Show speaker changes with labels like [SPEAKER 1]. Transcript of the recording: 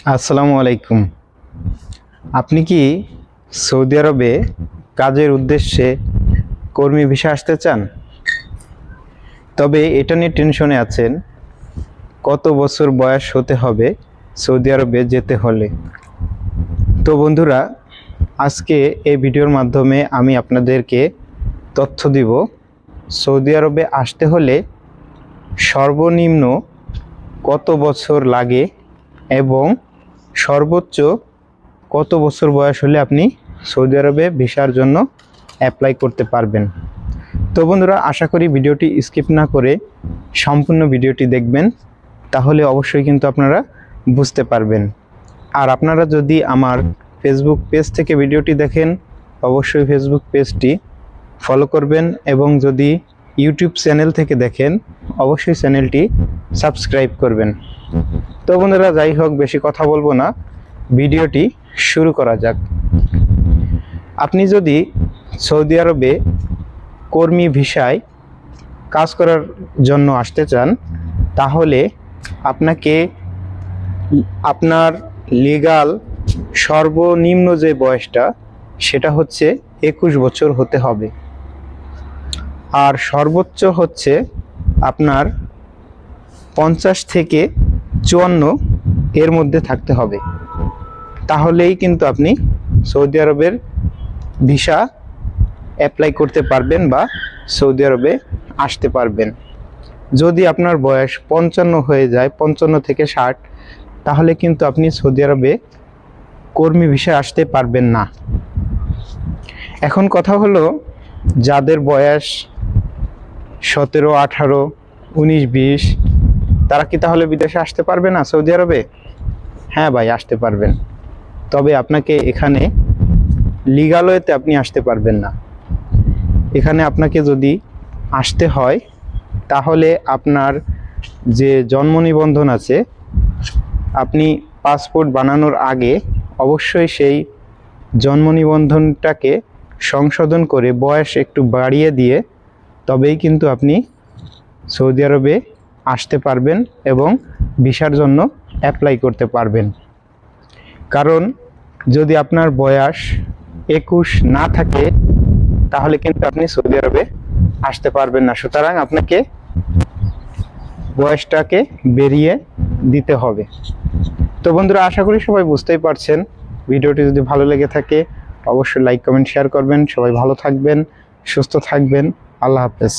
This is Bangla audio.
[SPEAKER 1] আসসালামু আলাইকুম। আপনি কি সৌদি আরবে কাজের উদ্দেশ্যে কর্মী ভিসা আসতে চান? তবে এটা নিয়ে টেনশনে আছেন, কত বছর বয়স হতে হবে সৌদি আরবে যেতে হলে। তো বন্ধুরা, আজকে এই ভিডিওর মাধ্যমে আমি আপনাদেরকে তথ্য দিব সৌদি আরবে আসতে হলে সর্বনিম্ন কত বছর লাগে এবং সর্বোচ্চ কত বছর বয়স হলে আপনি সৌদি আরবে ভিসার জন্য অ্যাপ্লাই করতে পারবেন। তো বন্ধুরা, আশা করি ভিডিওটি স্কিপ না করে সম্পূর্ণ ভিডিওটি দেখবেন, তাহলে অবশ্যই কিন্তু আপনারা বুঝতে পারবেন। আর আপনারা যদি আমার ফেসবুক পেজ থেকে ভিডিওটি দেখেন, অবশ্যই ফেসবুক পেজটি ফলো করবেন, এবং যদি ইউটিউব চ্যানেল থেকে দেখেন অবশ্যই চ্যানেলটি সাবস্ক্রাইব করবেন। তো বন্ধুরা, যাই হোক, বেশি কথা বলবো না, ভিডিওটি শুরু করা যাক। আপনি যদি সৌদি আরবে কর্মী ভিসায় কাজ করার জন্য আসতে চান, তাহলে আপনাকে আপনার লিগ্যাল সর্বনিম্ন যে বয়সটা সেটা হচ্ছে 21 বছর হতে হবে, আর সর্বোচ্চ হচ্ছে আপনার 50 থেকে 54 এর মধ্যে থাকতে হবে। তাহলেই কিন্তু আপনি সৌদি আরবের ভিসা অ্যাপ্লাই করতে পারবেন বা সৌদি আরবে আসতে পারবেন। যদি আপনার বয়স 55 হয়ে যায়, 55 থেকে 60, তাহলে কিন্তু আপনি সৌদি আরবে কর্মী ভিসা আসতে পারবেন না। এখন কথা হলো, যাদের বয়স 17, 18, 19, 20, তারা কি তাহলে বিদেশে আসতে পারবে না সৌদি আরবে? হ্যাঁ ভাই, আসতে পারবেন। তবে আপনাকে এখানে লিগ্যাল ওয়েতে আপনি আসতে পারবেন না। এখানে আপনাকে যদি আসতে হয়, তাহলে আপনার যে জন্ম নিবন্ধন আছে, আপনি পাসপোর্ট বানানোর আগে অবশ্যই সেই জন্ম নিবন্ধনটাকে সংশোধন করে বয়স একটু বাড়িয়ে দিয়ে তবেই কিন্তু আপনি সৌদি আরবে আসতে পারবেন এবং ভিসার জন্য অ্যাপ্লাই করতে পারবেন। কারণ যদি আপনার বয়স 21 না থাকে, তাহলে কিন্তু আপনি সৌদি আরবে আসতে পারবেন না। সুতরাং আপনাকে বয়সটাকে বেরিয়ে দিতে হবে। তো বন্ধুরা, আশা করি সবাই বুঝতেই পারছেন। ভিডিওটি যদি ভালো লেগে থাকে অবশ্যই লাইক, কমেন্ট, শেয়ার করবেন। সবাই ভালো থাকবেন, সুস্থ থাকবেন। আল্লাহ হাফেজ।